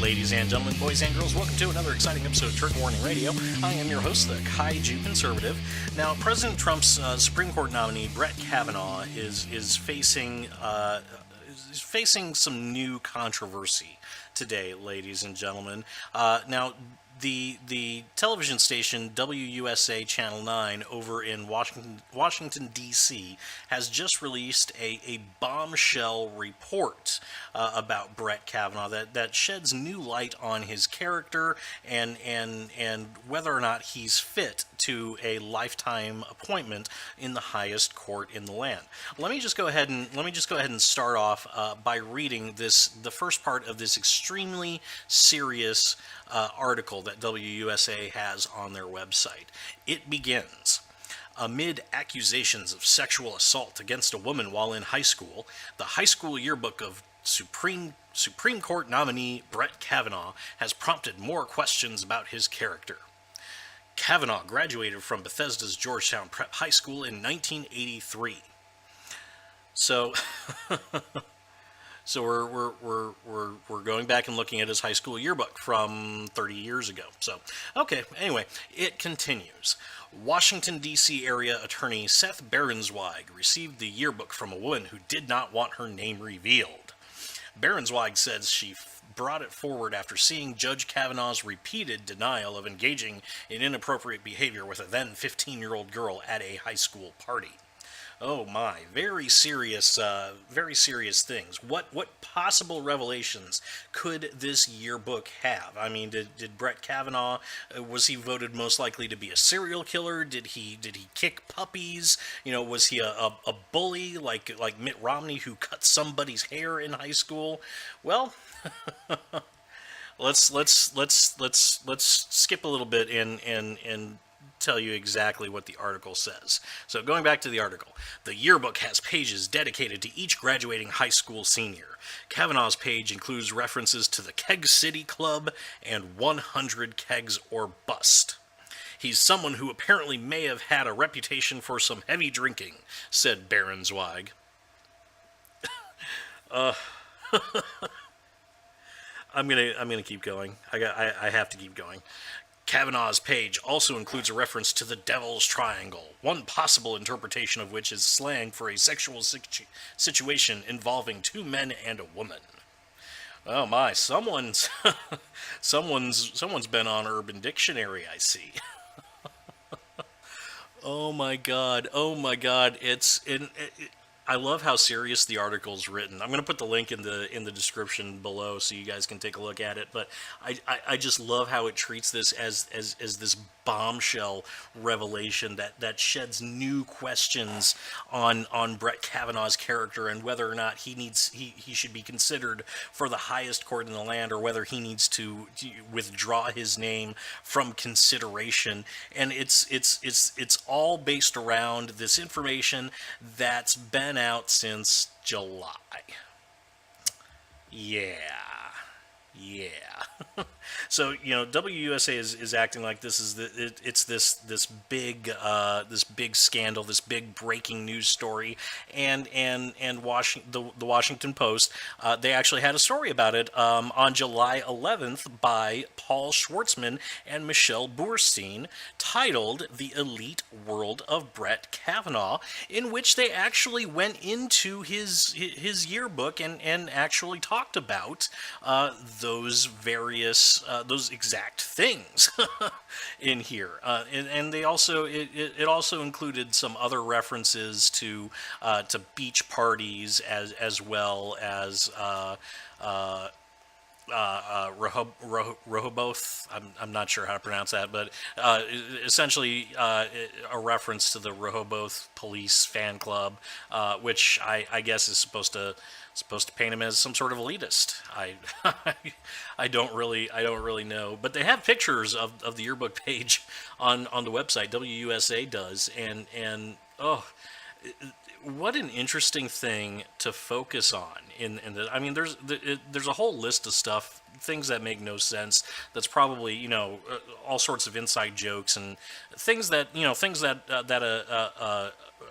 ladies and gentlemen, boys and girls. Welcome to another exciting episode of Trigger Warning Radio. I am your host, the Kaiju Conservative. Now, President Trump's Supreme Court nominee, Brett Kavanaugh, is facing some new controversy today, ladies and gentlemen. Now, the television station WUSA Channel 9 over in Washington D.C. has just released a bombshell report about Brett Kavanaugh that sheds new light on his character and whether or not he's fit to a lifetime appointment in the highest court in the land. Let me just go ahead and start off by reading the first part of this extremely serious article that WUSA has on their website. It begins. Amid accusations of sexual assault against a woman while in high school, the high school yearbook of Supreme Court nominee Brett Kavanaugh has prompted more questions about his character. Kavanaugh graduated from Bethesda's Georgetown Prep High School in 1983. So we're going back and looking at his high school yearbook from 30 years ago. So, okay, anyway, it continues. Washington, D.C. area attorney Seth Berenzweig received the yearbook from a woman who did not want her name revealed. Berenzweig says she brought it forward after seeing Judge Kavanaugh's repeated denial of engaging in inappropriate behavior with a then 15-year-old girl at a high school party. Oh my, very serious things. What possible revelations could this yearbook have? I mean, did Brett Kavanaugh, was he voted most likely to be a serial killer? Did he kick puppies? You know, was he a bully like Mitt Romney who cut somebody's hair in high school? Well, let's skip a little bit and tell you exactly what the article says. So going back to the article, the yearbook has pages dedicated to each graduating high school senior. Kavanaugh's page includes references to the Keg City Club and 100 Kegs or Bust. He's someone who apparently may have had a reputation for some heavy drinking, said Berenzweig. I'm gonna keep going. I have to keep going. Kavanaugh's page also includes a reference to the Devil's Triangle, one possible interpretation of which is slang for a sexual situation involving two men and a woman. Oh my, someone's been on Urban Dictionary, I see. Oh my god, I love how serious the article's written. I'm going to put the link in the description below so you guys can take a look at it. But I just love how it treats this as this bombshell revelation that sheds new questions on Brett Kavanaugh's character and whether or not he should be considered for the highest court in the land, or whether he needs to withdraw his name from consideration. And it's all based around this information that's been out since July. Yeah. So, you know, WUSA is acting like this is this big scandal, this big breaking news story, and the Washington Post, they actually had a story about it on July 11th by Paul Schwartzman and Michelle Boorstein, titled "The Elite World of Brett Kavanaugh," in which they actually went into his yearbook and actually talked about those various those exact things in here, and they also it also included some other references to beach parties as well as Rehoboth. I'm not sure how to pronounce that, but essentially a reference to the Rehoboth Police fan club, which I guess is supposed to paint him as some sort of elitist. I don't really know, but they have pictures of the yearbook page on the website. WUSA does, and oh, what an interesting thing to focus on. I mean, there's a whole list of stuff, things that make no sense. That's probably, you know, all sorts of inside jokes and things that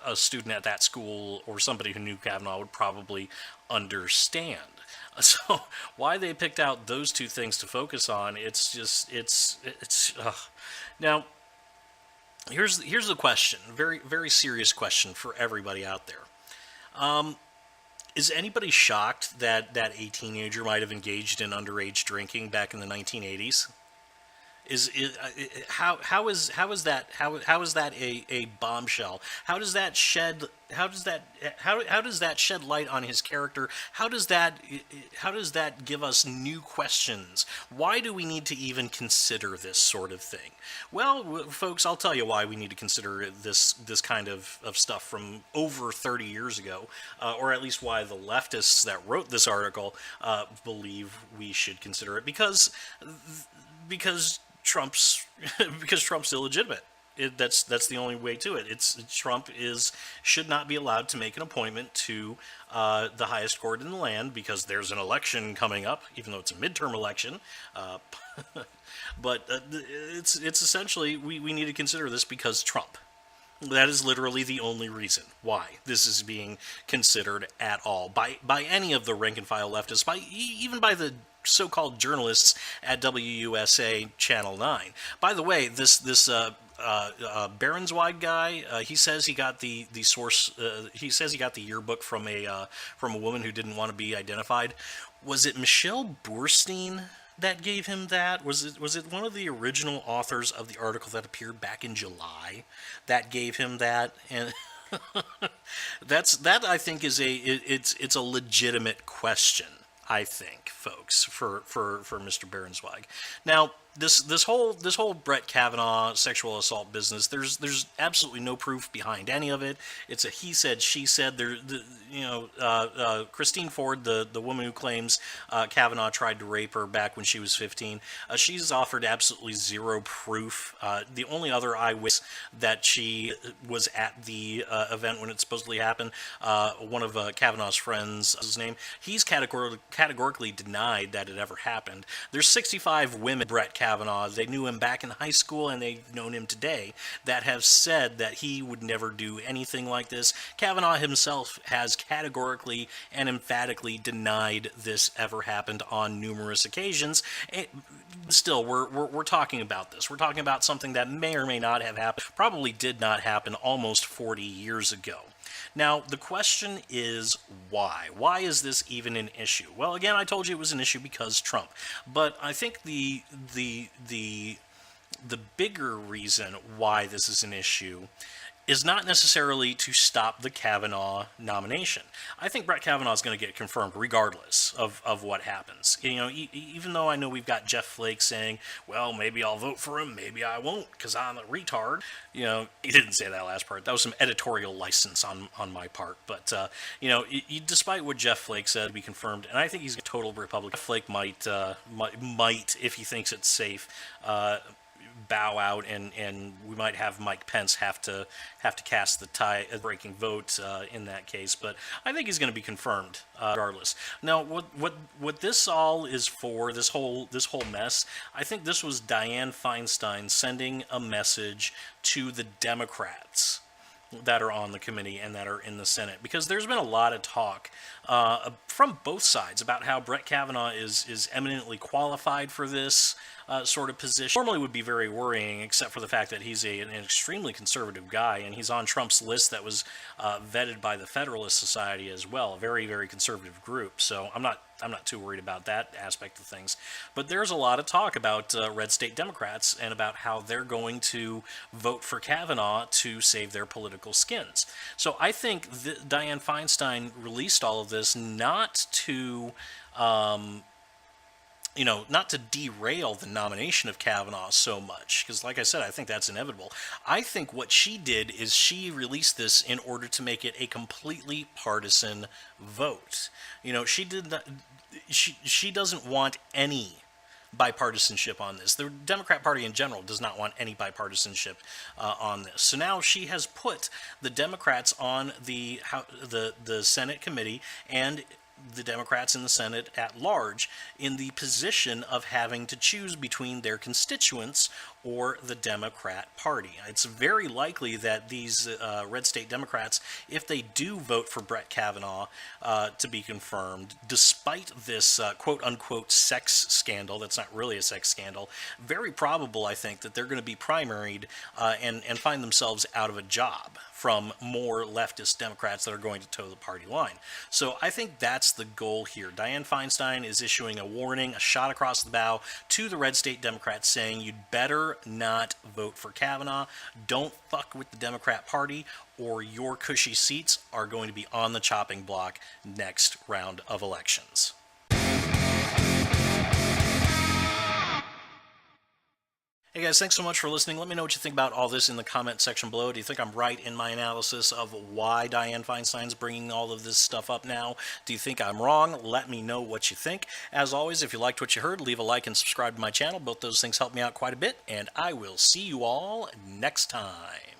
a student at that school or somebody who knew Kavanaugh would probably understand. So why they picked out those two things to focus on, now here's the question, very very serious question for everybody out there. Is anybody shocked that a teenager might have engaged in underage drinking back in the 1980s? How is that a bombshell? How does that shed light on his character? How does that give us new questions? Why do we need to even consider this sort of thing? Well, folks, I'll tell you why we need to consider this kind of stuff from over 30 years ago, or at least why the leftists that wrote this article believe we should consider it, because Trump's because Trump's illegitimate. That's the only way to it. Trump should not be allowed to make an appointment to the highest court in the land, because there's an election coming up, even though it's a midterm election. But it's essentially, we need to consider this because Trump. That is literally the only reason why this is being considered at all by any of the rank and file leftists, even by the so-called journalists at WUSA Channel 9. By the way, this Baronswide guy, he says he got the source. He says he got the yearbook from a woman who didn't want to be identified. Was it Michelle Boorstein that gave him that? Was it one of the original authors of the article that appeared back in July that gave him that? And that I think it's a legitimate question, I think, folks, for Mr. Baronswag. Now, this whole Brett Kavanaugh sexual assault business, there's absolutely no proof behind any of it. It's a he said, she said. Christine Ford, the woman who claims Kavanaugh tried to rape her back when she was 15, she's offered absolutely zero proof. The only other eyewitness that she was at the event when it supposedly happened, one of Kavanaugh's friends, his name, he's categorically denied that it ever happened. There's 65 women, Brett Kavanaugh, they knew him back in high school and they've known him today, that have said that he would never do anything like this. Kavanaugh himself has categorically and emphatically denied this ever happened on numerous occasions. Still, we're talking about this. We're talking about something that may or may not have happened, probably did not happen almost 40 years ago. Now, the question is why? Why is this even an issue? Well, again, I told you it was an issue because Trump. But I think the bigger reason why this is an issue is not necessarily to stop the Kavanaugh nomination. I think Brett Kavanaugh is going to get confirmed regardless of what happens. Even though I know we've got Jeff Flake saying, well, maybe I'll vote for him, maybe I won't, because I'm a retard. He didn't say that last part. That was some editorial license on my part. But, despite what Jeff Flake said, to be confirmed, and I think he's a total Republican. Jeff Flake might, if he thinks it's safe, bow out, and we might have Mike Pence have to cast the tie-breaking vote in that case. But I think he's going to be confirmed regardless. Now, what this all is for, this whole mess, I think this was Dianne Feinstein sending a message to the Democrats that are on the committee and that are in the Senate, because there's been a lot of talk from both sides about how Brett Kavanaugh is eminently qualified for this sort of position. Normally would be very worrying, except for the fact that he's an extremely conservative guy, and he's on Trump's list that was vetted by the Federalist Society as well, a very, very conservative group. So I'm not too worried about that aspect of things. But there's a lot of talk about red state Democrats and about how they're going to vote for Kavanaugh to save their political skins. So I think Dianne Feinstein released all of this not to not to derail the nomination of Kavanaugh so much, because like I said, I think that's inevitable. I think what she did is she released this in order to make it a completely partisan vote. She doesn't want any bipartisanship on this. The Democrat Party in general does not want any bipartisanship on this. So now she has put the Democrats on the Senate committee, and the Democrats in the Senate at large in the position of having to choose between their constituents or the Democrat Party. It's very likely that these red state Democrats, if they do vote for Brett Kavanaugh to be confirmed, despite this quote-unquote sex scandal, that's not really a sex scandal, very probable, I think, that they're going to be primaried and find themselves out of a job from more leftist Democrats that are going to toe the party line. So I think that's the goal here. Dianne Feinstein is issuing a warning, a shot across the bow to the red state Democrats saying you'd better not vote for Kavanaugh. Don't fuck with the Democrat Party or your cushy seats are going to be on the chopping block next round of elections. Hey guys, thanks so much for listening. Let me know what you think about all this in the comment section below. Do you think I'm right in my analysis of why Dianne Feinstein's bringing all of this stuff up now? Do you think I'm wrong? Let me know what you think. As always, if you liked what you heard, leave a like and subscribe to my channel. Both those things help me out quite a bit, and I will see you all next time.